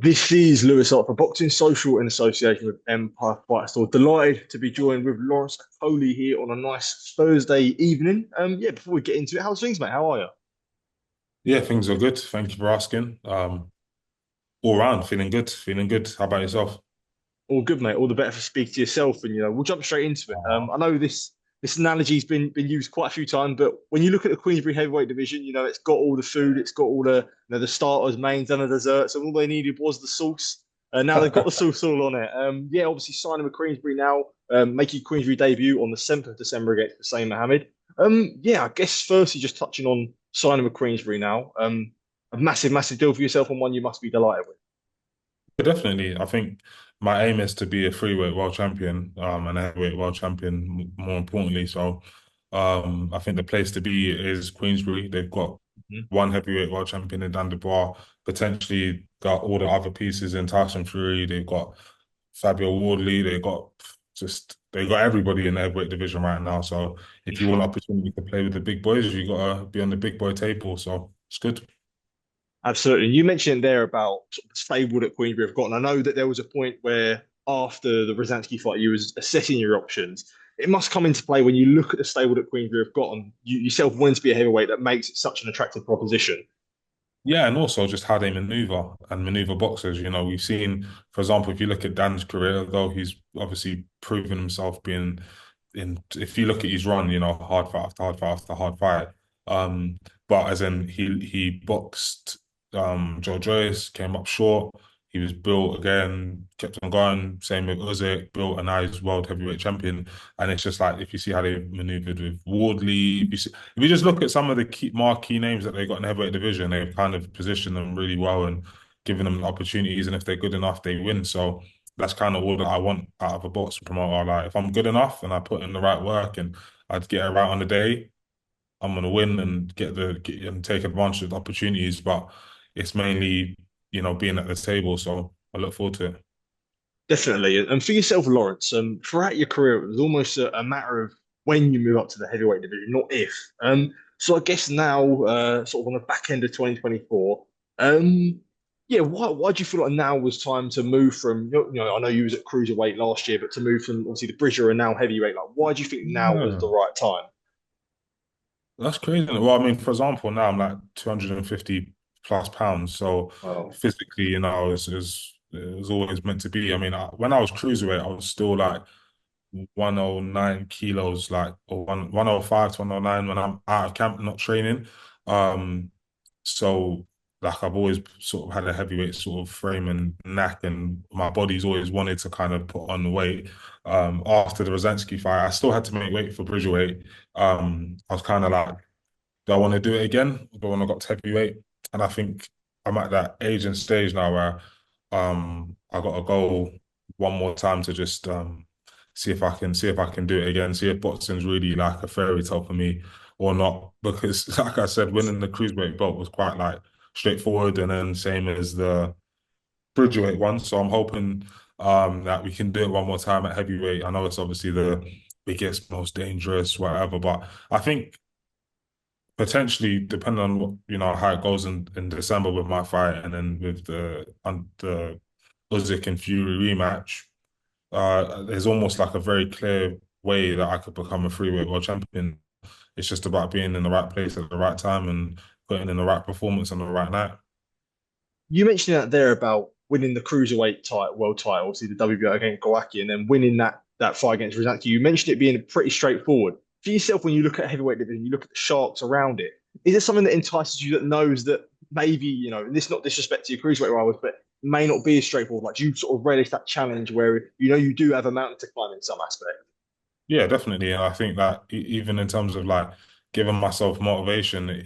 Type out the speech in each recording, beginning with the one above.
This is Lewis Hart for Boxing Social in association with Empire Fight Store. Delighted to be joined with Lawrence Okolie here on a nice Thursday evening. Yeah, before we get into it, how's things, mate? How are you? Yeah, things are good. Thank you for asking. All round, feeling good, feeling good. How about yourself? All good, mate. All the better for speaking to yourself, and we'll jump straight into it. Uh-huh. I know this analogy's been used quite a few times, but when you look at the Queensberry heavyweight division, it's got all the food, it's got all the starters, mains, and the desserts, and all they needed was the sauce. Now they've got the sauce all on it. Yeah, obviously signing with Queensberry now, making Queensberry debut on the 7th of December against Hussein Mohammed. Yeah, I guess firstly just touching on signing with Queensberry now. A massive, massive deal for yourself and one you must be delighted with. But definitely, I think my aim is to be a freeweight world champion, and a heavyweight world champion, more importantly. So, I think the place to be is Queensbury. They've got Mhm. one heavyweight world champion in Dan Dubois, potentially got all the other pieces in Tyson Fury. They've got Fabio Wardley. They got everybody in the heavyweight division right now. So, if you want an opportunity to play with the big boys, you gotta be on the big boy table. So it's good. Absolutely. You mentioned there about sort of the stable that Queensberry have got, and I know that there was a point where after the Rosansky fight, you was assessing your options. It must come into play when you look at the stable that Queensberry have got, and you yourself wanting to be a heavyweight that makes it such an attractive proposition. Yeah, and also just how they maneuver boxers. We've seen, for example, if you look at Dan's career, though he's obviously proven himself being if you look at his run, hard fight after hard fight after hard fight. Um, but as in he boxed Joe Joyce, came up short. He was built again, kept on going. Same with Usyk, built and now he's world heavyweight champion. And it's just like if you see how they maneuvered with Wardley, if you just look at some of the key marquee names that they got in the heavyweight division, they've kind of positioned them really well and given them opportunities. And if they're good enough, they win. So that's kind of all that I want out of a boxing promoter. Like if I'm good enough and I put in the right work and I'd get it right on the day, I'm gonna win and and take advantage of the opportunities. But it's mainly, being at the table. So I look forward to it. Definitely. And for yourself, Lawrence, throughout your career, it was almost a matter of when you move up to the heavyweight division, not if. So I guess now, sort of on the back end of 2024, yeah, why do you feel like now was time to move from, I know you was at cruiserweight last year, but to move from obviously the Bridger and now heavyweight, like why do you think now was Yeah. the right time? That's crazy. Well, I mean, for example, now I'm like 250 plus pounds. So Oh, physically, it was always meant to be. I mean, when I was cruiserweight, I was still like 109 kilos, like or 105 to 109 when I'm out of camp, not training. Um, so like I've always sort of had a heavyweight sort of frame and knack, and my body's always wanted to kind of put on the weight. After the Rosansky fight, I still had to make weight for Bridgerweight. I was kind of like, do I want to do it again? But when I got to heavyweight, and I think I'm at that age and stage now where I got to go one more time to just see if I can do it again, see if boxing's really like a fairy tale for me or not. Because like I said, winning the cruiserweight belt was quite like straightforward, and then same as the Bridgerweight one. So I'm hoping that we can do it one more time at heavyweight. I know it's obviously the biggest, most dangerous, whatever, but I think potentially, depending on how it goes in December with my fight, and then with the Usyk and Fury rematch, there's almost like a very clear way that I could become a freeweight world champion. It's just about being in the right place at the right time and putting in the right performance on the right night. you mentioned that there about winning the cruiserweight title, world title, obviously the WBO against Glowacki, and then winning that fight against Rosansky. You mentioned it being pretty straightforward. For yourself, when you look at heavyweight division, you look at the sharks around it. Is there something that entices you that knows that maybe, and this is not disrespect to your cruiserweight rivals, but may not be as straightforward? Like, do you sort of relish that challenge where you do have a mountain to climb in some aspect? Yeah, definitely. And I think that even in terms of like giving myself motivation,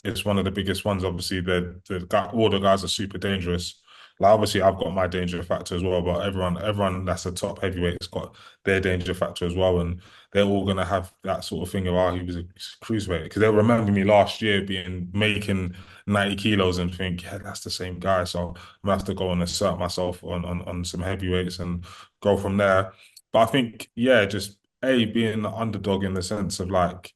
it's one of the biggest ones. Obviously, all the guys are super dangerous. Like obviously, I've got my danger factor as well, but everyone that's a top heavyweight's got their danger factor as well, and they're all gonna have that sort of thing of, oh, he was a cruiserweight, because they'll remember me last year being making 90 kilos and think, yeah, that's the same guy. So I'm gonna have to go and assert myself on some heavyweights and go from there. But I think, yeah, just being the underdog in the sense of like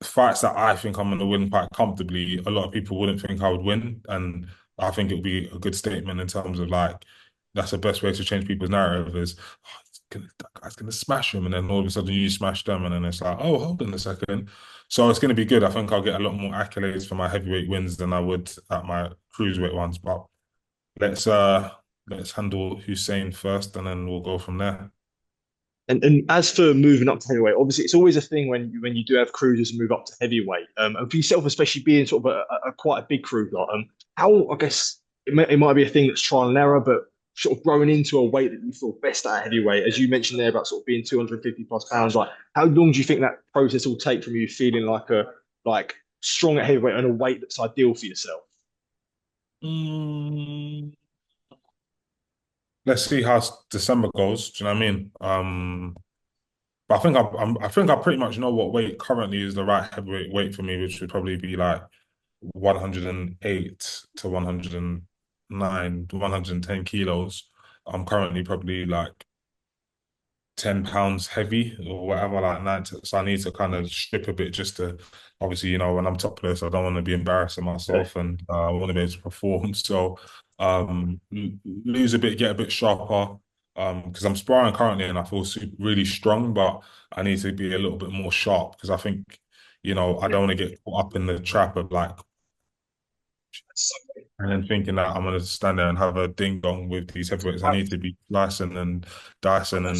fights that I think I'm going to win quite comfortably, a lot of people wouldn't think I would win. And I think it would be a good statement in terms of like that's the best way to change people's narrative is that guy's gonna smash him, and then all of a sudden you smash them, and then it's like, oh, hold on a second. So it's gonna be good. I think I'll get a lot more accolades for my heavyweight wins than I would at my cruiserweight ones. But let's uh let's handle Hussein first, and then we'll go from there. And as for moving up to heavyweight, obviously it's always a thing when you do have cruisers move up to heavyweight. And for yourself, especially being sort of a quite a big cruiser, how I guess it might be a thing that's trial and error, but sort of growing into a weight that you feel best at heavyweight, as you mentioned there about sort of being 250 plus pounds, like how long do you think that process will take from you feeling like strong at heavyweight and a weight that's ideal for yourself? Mm, let's see how December goes. Do you know what I mean? But I think I pretty much know what weight currently is the right heavyweight weight for me, which would probably be like 108 to 109 to 110 kilos. I'm currently probably like 10 pounds heavy or whatever like that. So I need to kind of strip a bit just to obviously, when I'm topless, I don't want to be embarrassing Okay. myself and I want to be able to perform. So lose a bit, get a bit sharper. Because I'm sparring currently and I feel really strong, but I need to be a little bit more sharp because I think, I Yeah. don't want to get caught up in the trap of like and then thinking that I'm gonna stand there and have a ding dong with these heavyweights. I need to be slicing and dicing and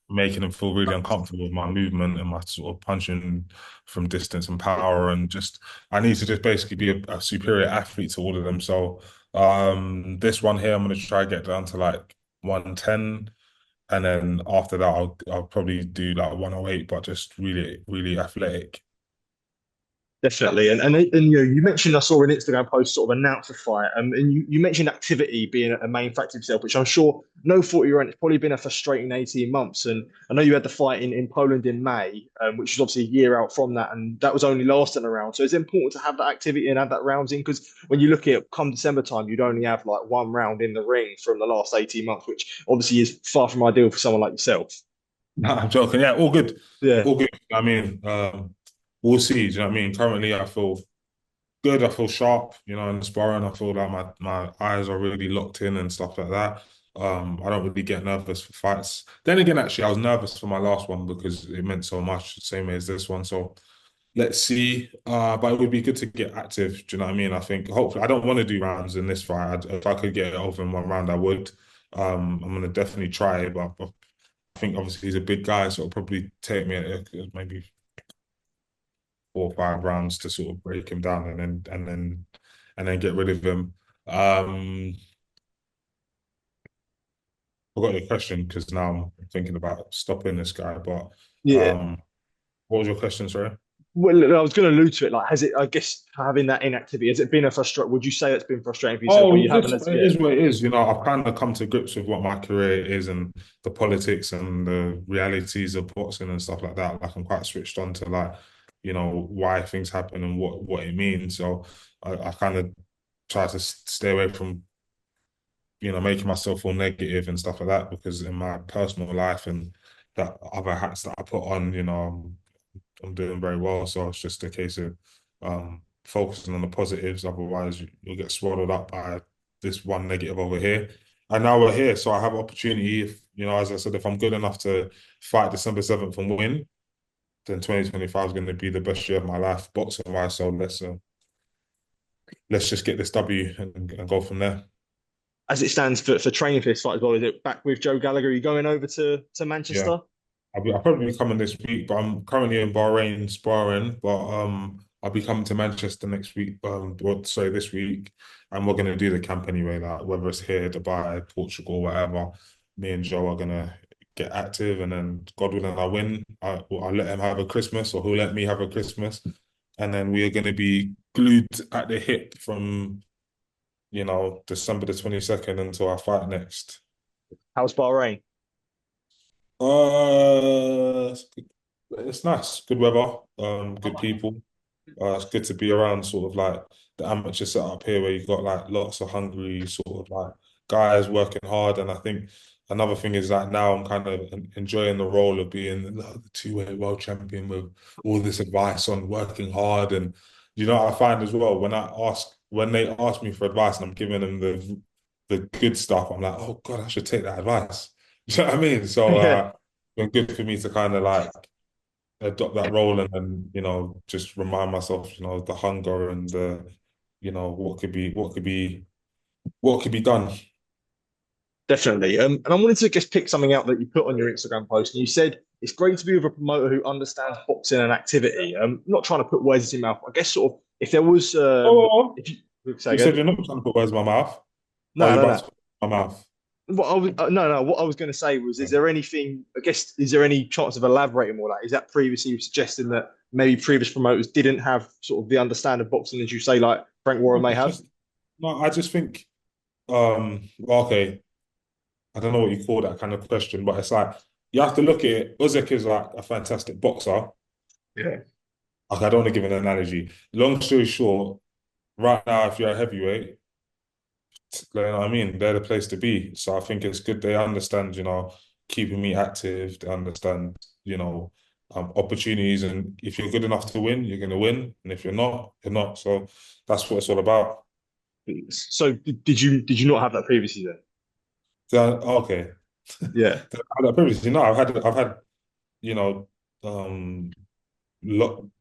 making them feel really uncomfortable with my movement and my sort of punching from distance and power and just I need to just basically be a superior athlete to all of them. So this one here I'm gonna try to get down to like 110 and then after that I'll probably do like 108 but just really really athletic. Definitely, and you mentioned I saw an Instagram post sort of announce the fight, and you mentioned activity being a main factor itself, which I'm sure no 40-year old it's probably been a frustrating 18 months. And I know you had the fight in Poland in May, which is obviously a year out from that, and that was only lasting around. So it's important to have that activity and have that rounds in because when you look at come December time, you'd only have like one round in the ring from the last 18 months, which obviously is far from ideal for someone like yourself. Nah, I'm joking. Yeah, all good. Yeah. All good. I mean, we'll see. Do you know what I mean? Currently, I feel good. I feel sharp, in the sparring. I feel like my eyes are really locked in and stuff like that. I don't really get nervous for fights. Then again, actually, I was nervous for my last one because it meant so much, the same way as this one. So let's see. But it would be good to get active. Do you know what I mean? I think hopefully I don't want to do rounds in this fight. If I could get it over in one round, I would. I'm gonna definitely try it, but I think obviously he's a big guy, so it'll probably take me maybe 4 or 5 rounds to sort of break him down and then get rid of him. Um, I got your question because now I'm thinking about stopping this guy. But Yeah. what was your question, sorry? Well, I was going to allude to it. Like, has it? I guess having that inactivity has it been a frustrate? Would you say it's been frustrating for yourself, or Oh, you haven't? As it yeah, is what it is. I've kind of come to grips with what my career is and the politics and the realities of boxing and stuff like that. Like I'm quite switched on to like, why things happen and what it means. So I kind of try to stay away from, making myself feel negative and stuff like that because in my personal life and that other hats that I put on, I'm doing very well. So it's just a case of focusing on the positives. Otherwise, you'll get swallowed up by this one negative over here. And now we're here, so I have opportunity. If as I said, if I'm good enough to fight December 7th and win, then 2025 is going to be the best year of my life, boxing wise. So let's just get this W and go from there. as it stands for training for this fight as well. Is it back with Joe Gallagher? Are you going over to Yeah. Manchester? I'll probably be coming this week, but I'm currently in Bahrain sparring. But I'll be coming to Manchester next week. Sorry, this week, and we're gonna do the camp anyway. Like whether it's here, Dubai, Portugal, whatever. Me and Joe are gonna get active, and then God willing, I win. I'll let him have a Christmas, or he'll let me have a Christmas, and then we are gonna be glued at the hip from December the 22nd until our fight next. How's Bahrain? It's good. It's nice, good weather, good people. It's good to be around sort of like the amateur setup here where you've got like lots of hungry sort of like guys working hard. And I think another thing is that now I'm kind of enjoying the role of being the two-way world champion with all this advice on working hard. And I find as well when I ask when they ask me for advice and I'm giving them the good stuff, I'm like, oh God, I should take that advice. Do you know what I mean? So Yeah, it's been good for me to kind of like adopt that role and then, just remind myself, the hunger and the, what could be done. definitely. And I wanted to just pick something out that you put on your Instagram post, and you said it's great to be with a promoter who understands boxing and activity. Not trying to put words in your mouth. I guess sort of if there was, Oh, if you say you again, said you're not trying to put words in my mouth. Or no, you're no, about no. to put my mouth. What I was, no, no. What I was going to say was, is there anything? I guess, is there any chance of elaborating more on that? Is that previously you were suggesting that maybe previous promoters didn't have sort of the understanding of boxing as you say, like Frank Warren No, may it's have? just no, I just think well, okay, I don't know what you call that kind of question, but it's like you have to look at it. Usyk is like a fantastic boxer. Yeah, Like I don't want to give an analogy. Long story short, right now, if you're a heavyweight, you know what I mean, they're the place to be. So I think it's good they understand, keeping me active. They understand, opportunities, and if you're good enough to win, you're gonna win, and if you're not, you're not. So that's what it's all about. so did you not have that previously then? So, okay. Yeah, Previously, no, I've had, you know, um,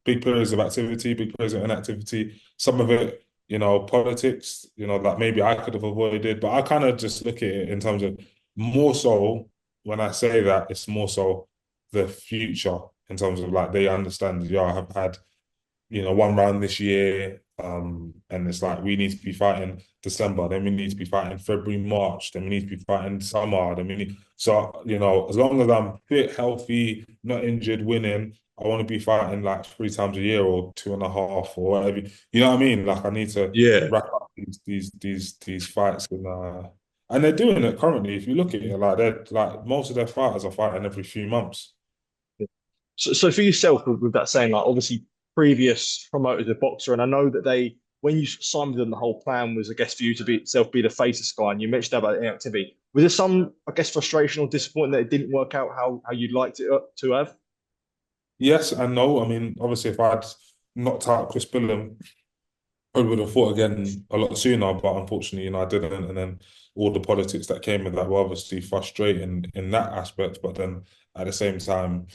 big periods of activity, big periods of inactivity. Some of it, politics, that maybe I could have avoided. But I kind of just look at it in terms of more so when I say that, it's more so the future in terms of like they understand, yeah, I have had one round this year. And it's like we need to be fighting December, then we need to be fighting February, March, then we need to be fighting summer, then we need so as long as I'm fit, healthy, not injured, winning, I want to be fighting like 3 times a year or 2.5 or whatever. You know what I mean? Like I need to yeah. wrap up these fights and they're doing it currently. If you look at it, like they're like most of their fighters are fighting every few months. So for yourself, with that saying, like obviously previous promoters of boxer, and I know that they, when you signed with them, the whole plan was, I guess, for you to be the face of Sky, and you mentioned about inactivity. Was there some, I guess, frustration or disappointment that it didn't work out how you'd liked it to have? Yes and no. I mean, obviously, if I'd knocked out Chris Billam, probably would have fought again a lot sooner, but unfortunately, I didn't. And then all the politics that came with that were obviously frustrating in that aspect. But then at the same time,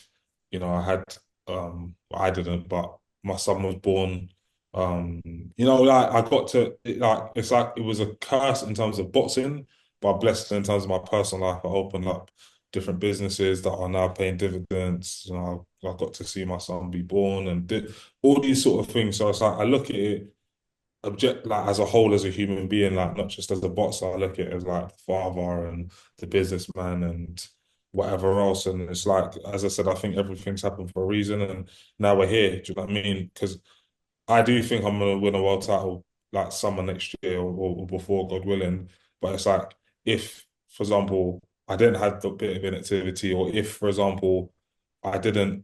I didn't, but my son was born. Like I got to like it's like it was a curse in terms of boxing, but blessed in terms of my personal life. I opened up different businesses that are now paying dividends. I got to see my son be born and did all these sort of things. So it's like I look at it object like as a whole as a human being, like not just as a boxer. I look at it as like the father and the businessman and whatever else. And it's like, as I said, I think everything's happened for a reason, and now we're here. Do you know what I mean? Because I do think I'm gonna win a world title like summer next year or before, God willing. But it's like if, for example, I didn't have the bit of inactivity, or if, for example, I didn't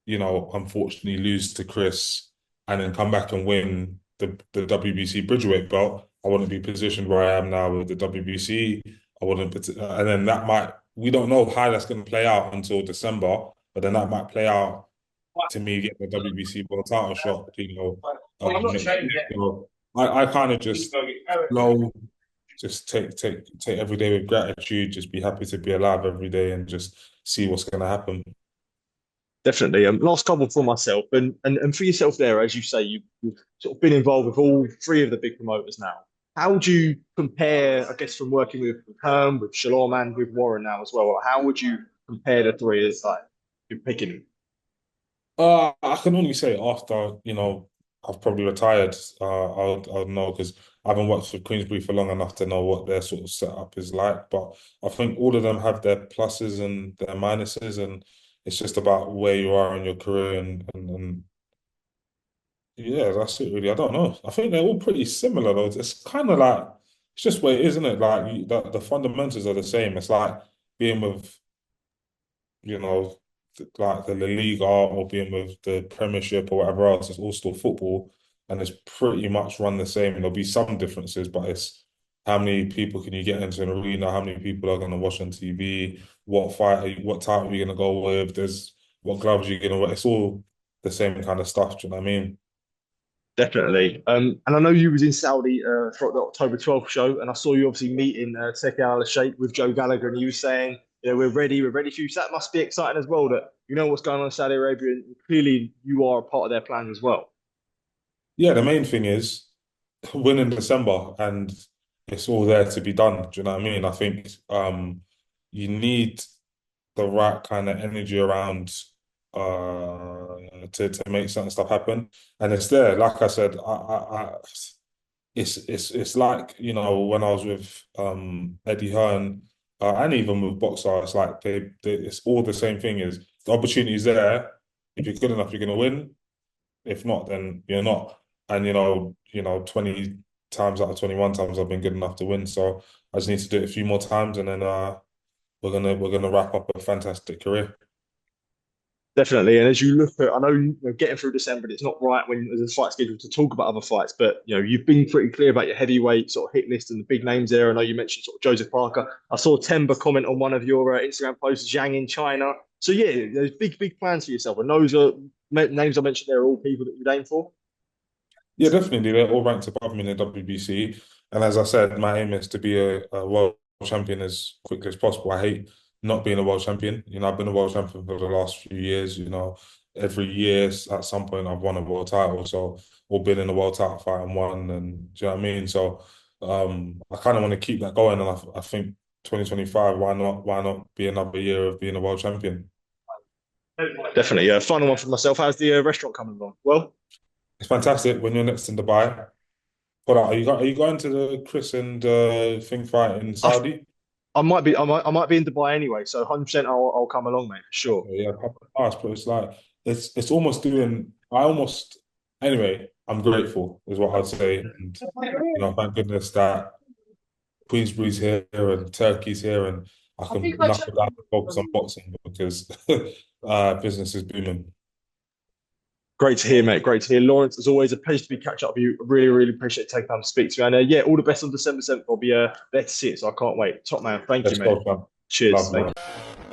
unfortunately lose to Chris and then come back and win the WBC Bridgeweight belt, I wouldn't be positioned where I am now with the WBC. I wouldn't, and then we don't know how that's going to play out until December, but then that might play out to me getting the WBC world title shot, next year. So I kind of just flow, just take every day with gratitude, just be happy to be alive every day and just see what's going to happen. Definitely. Last couple for myself, and for yourself there, as you say, you've sort of been involved with all three of the big promoters now. How would you compare, I guess, from working with Herm, with Shalom, and with Warren now as well? How would you compare the three as like you're picking? I can only say after, I've probably retired, I'll know because I haven't worked for Queensberry for long enough to know what their sort of setup is like. But I think all of them have their pluses and their minuses, and it's just about where you are in your career and yeah, that's it really. I don't know. I think they're all pretty similar though. It's kind of like it's just where it is, isn't it? Like the fundamentals are the same. It's like being with like the La Liga or being with the Premiership or whatever else, it's all still football and it's pretty much run the same. There'll be some differences, but it's how many people can you get into an arena? How many people are going to watch on TV? What title are you going to go with? What gloves are you going to wear? It's all the same kind of stuff. Do you know what I mean? Definitely. And I know you was in Saudi for the October 12th show, and I saw you obviously meeting Turki Al with Joe Gallagher, and you were saying, we're ready for you. So that must be exciting as well. That you know what's going on in Saudi Arabia, and clearly you are a part of their plans as well. Yeah, the main thing is win in December and it's all there to be done. Do you know what I mean? I think you need the right kind of energy around to make certain stuff happen. And it's there. Like I said, it's like, when I was with Eddie Hearn and even with Boxer, it's like it's all the same thing is the opportunity is there. If you're good enough, you're gonna win. If not, then you're not. And 20 times out of 21 times I've been good enough to win. So I just need to do it a few more times and then we're gonna wrap up a fantastic career. Definitely. And as you look at, I know, getting through December, it's not right when there's a fight scheduled to talk about other fights, but you've been pretty clear about your heavyweight sort of hit list and the big names there. I know you mentioned sort of Joseph Parker. I saw Temba comment on one of your Instagram posts, Zhang in China. So yeah, there's big plans for yourself. And those are names I mentioned there are all people that you'd aim for. Yeah, definitely. They're all ranked above me in the WBC. And as I said, my aim is to be a world champion as quickly as possible. I hate not being a world champion. I've been a world champion for the last few years. Every year at some point I've won a world title. So, or been in a world title fight and won. And do you know what I mean? So, I kind of want to keep that going. And I think 2025, why not? Why not be another year of being a world champion? Definitely. Yeah. Final one for myself. How's the restaurant coming along? Well, It's fantastic when you're next in Dubai. Hold on, are you going to the Chris and thing fight in I, Saudi? I might be in Dubai anyway, so 100% I'll come along, mate, for sure. Okay, yeah, proper nice, but it's like it's almost doing. I almost anyway. I'm grateful, is what I'd say, and thank goodness that Queensberry's here and Turkey's here, and I can knuckle down and focus on boxing because business is booming. Great to hear, mate. Great to hear. Lawrence, as always, a pleasure to be catch up with you. Really appreciate taking time to speak to me. And yeah, all the best on December 7th. I'll be there to see it, so I can't wait. Top man. Thank you, Let's mate. go, fam. Cheers. Love, Thank man. you.